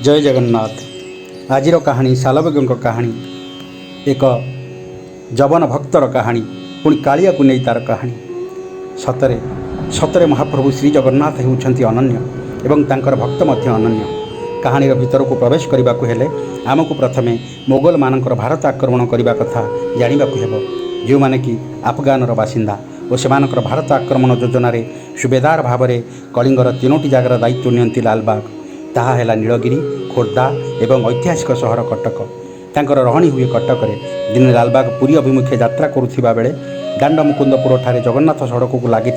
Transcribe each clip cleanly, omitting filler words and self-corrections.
जय जगन्नाथ। आजिर कहानी सालबेगों कहानी एक जवन भक्तर कहानी पुणी कालिया को नहीं तार कहानी। सतरे सतरे महाप्रभु श्री जगन्नाथ होउछंती अनन्य एवं तांकर भक्त मध्य अनन्य। कहानीर भितर को प्रवेश करने को हेले आमको प्रथमे मोगल मानकर भारत आक्रमण करने कथा जाना हेब, जो माने कि अफगानर बासिंदा और सेमानकर भारत आक्रमण योजन सुबेदार भाव में कलिंगर तीनोटी जगार दायित्व नियंती लालबाग, ताहा है नीलगिरी, खोर्धा एवं ऐतिहासिक सहर कटक। तांकर रहणी हुए कटक दिने लालबाग पुरी अभिमुखे यात्रा करुवा बेले दाण्ड मुकुंदपुर ठारे जगन्नाथ सड़क को लगी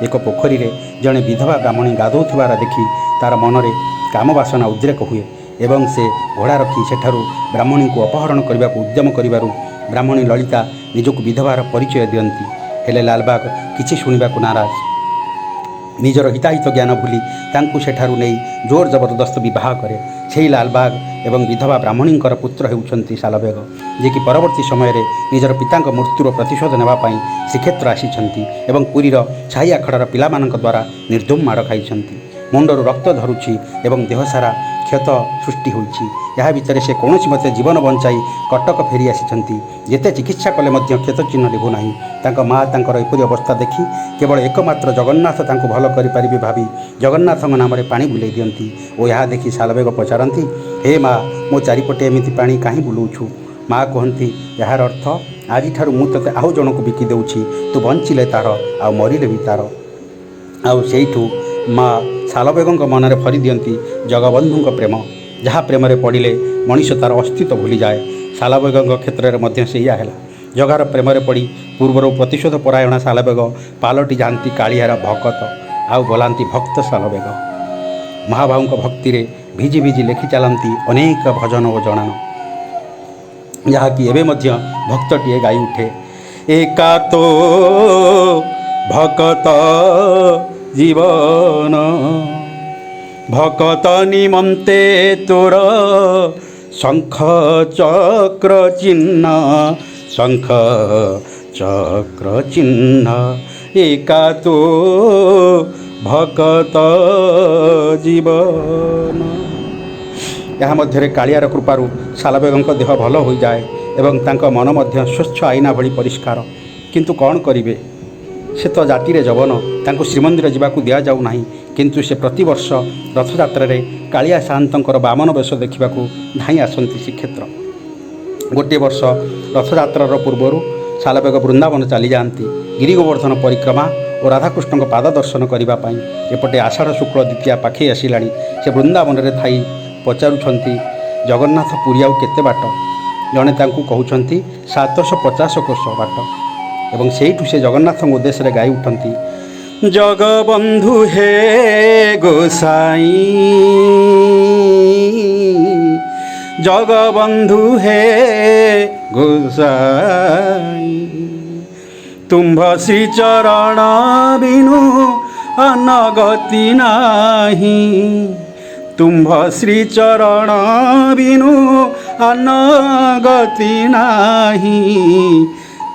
एक पोखरी रे जड़े विधवा ब्राह्मणी गाधोथिबार देखि तार मनरे कामवासना उद्रेक हुए एवं से घोड़ा रखी सेठारु ब्राह्मणी को अपहरण करने को उद्यम करिबारु ब्राह्मणी ललिता निजक विधवार परिचय दियंती। हेले लालबाग किछि शुणिबाकु नाराज, निजर हिताहित ज्ञान भूली तांकु सेठारु नहीं जोर जबरदस्त विवाह करे। से लालबाग एवं विधवा ब्राह्मणींकर पुत्र हेउछंती सालबेग, जे कि परवर्ती समय रे निजर पितांक मृत्युर प्रतिशोध नेबा पई श्रीक्षेत्र आसीछंती एवं पुरीर छाई आखड़ार पिलामानंक द्वारा निर्धूम माड़ खाइछंती। मुंडरू रक्त धरुछि एवं देह सारा क्षत सृष्टि होइछि। या भितर से कौन मते जीवन बंचाई कटक फेरी आसीछंती। जेते चिकित्सा कले मध्य क्षत चिन्ह लिभु नाही। तांक माँ तांकर एपरी अवस्था देखि केवल एकमात्र जगन्नाथ तांको भल करि पारिबे भाबी जगन्नाथଙ୍କ नामरे पानी बुलाई दियंती और यह देखि सालबेग पचारती, हे माँ मो चारिपटे एमिति पानी काहीं बुलाउछु? माँ कहती, यार अर्थ आज ठारू मु तते आउ जन को बिकी देउछि, तू बंचिले तार आ मरिले भी तार। आउ सेइठू माँ सालबेगों मनरे भरी दियंती जगबंधुଙ୍କ प्रेम, जहाँ प्रेम पड़े मनीष तार अस्तित्व भूली जाए। सालबेगों क्षेत्र में मध्य से हेला। जगार प्रेम पड़ी पूर्वर प्रतिशोध परायण सालबेग पालटी जाती कालियार भकत आउ बोलांती भक्त सालबेग। महाभावों भक्ति रे भिजी भिजी लेखि चलती अनेक भजन और जणान, जहाँकि एवं भक्तटीए गाई उठे। एका तो भकत जीवन भकत निमंते तोर शंख चक्र चिन्ह, शंख चक्र चिन्ह। एका तो भकत जीवन। यह मध्य कालियार कृपारू सालबेगों देह भल हो जाए एवं तांको मन मध्य स्वच्छ आईना भली परिष्कार। किंतु कौन करिवे, से तो जाति जवन तांको श्रीमंदिर जावाकू दिया जाऊ नाही, किंतु से प्रतिवर्ष रथयात्रा रे कालिया साहंतर बामन वेश देखा धाई आसती श्रीक्षेत्र। गोटे वर्ष रथयात्रार पूर्वर सालबेग वृंदावन चली जाती गिरी गोवर्धन परिक्रमा और राधाकृष्ण पाद दर्शन करने। एपटे आषाढ़ शुक्ल द्वितीया पाखे आसला। से वृंदावन में थाई पचारुंट जगन्नाथ पुरी आउ केते बाट? जड़े कहते 750 कोश बाट। एवं सेठू से जगन्नाथ उद्देश्य गाई उठती, जगबंधु हे गोसाई, जगबंधु हे गोसाई, तुम्भ श्री चरण बिनु अनगति नाही, तुम्भ श्री चरण बिनु अनगति नाही,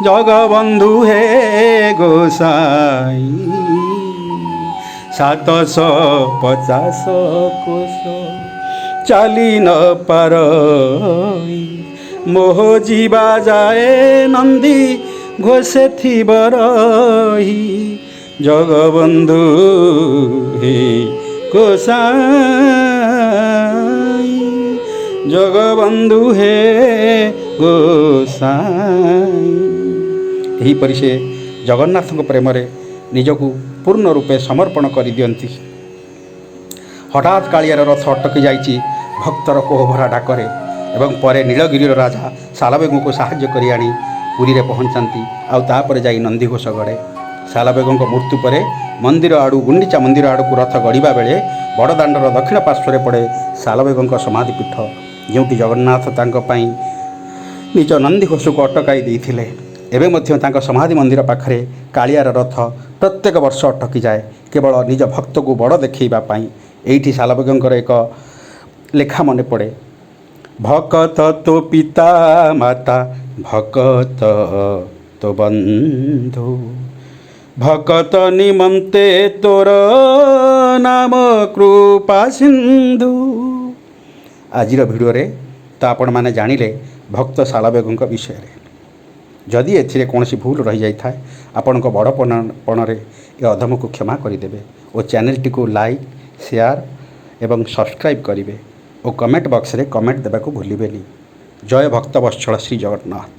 जगबंधु हे गोसाई। 750 कोश चाली न पारई, मोह जीवा जाए नंदी घोषे थी बरही, जगबंधु हे गोसाई, जगबंधु हे गोसाई। यहीपरि से जगन्नाथ प्रेम निजकू पूर्ण रूपे समर्पण कर दियंती। हठात कालियार रथ अटकी जाइछि भक्तर कोहभरा डाकरे एवं परे नीलगिरी राजा सालबेगों को साहाय्य करी आनी पुरी रे पहुँचाती। आउ तापर जाई नंदीघोष गड़े। सालबेगों मृत्यु पर मंदिर आड़ू गुंडीचा मंदिर आड़ को रथ गड़िबा बेले बड़दाण्डर दक्षिण पार्श्वर पड़े सालबेगों समाधिपीठ, जोटी जगन्नाथ तांको पई निज नंदीघोष को अटकाई देइथिले। एवं मध्य तांको समाधि मंदिर पाखरे कालियार रथ प्रत्येक वर्ष अटकी जाए केवल निज भक्त को बड़ देखा पाई। एठी सालबेगों एक लेखा मन पड़े, भकत तो पिता माता भकत तो बंधु, भकत निमंते तोर नाम कृपा सिंधु, ଆଜିର ଭିଡ଼ିଓରେ ତ ଆପଣମାନେ ଜାଣିଲେ ଭକ୍ତ ଶାଲବେଗଙ୍କ ବିଷୟରେ। ଯଦି ଏଥିରେ କୌଣସି ଭୁଲ ରହିଯାଇଥାଏ ଆପଣଙ୍କ ବଡ଼ପଣରେ ଏ ଅଧମକୁ କ୍ଷମା କରିଦେବେ ଓ ଚ୍ୟାନେଲଟିକୁ ଲାଇକ୍, ସେୟାର ଏବଂ ସବସ୍କ୍ରାଇବ୍ କରିବେ ଓ କମେଣ୍ଟ ବକ୍ସରେ କମେଣ୍ଟ ଦେବାକୁ ଭୁଲିବେନି। ଜୟ ଭକ୍ତ ବତ୍ସଳ ଶ୍ରୀ ଜଗନ୍ନାଥ।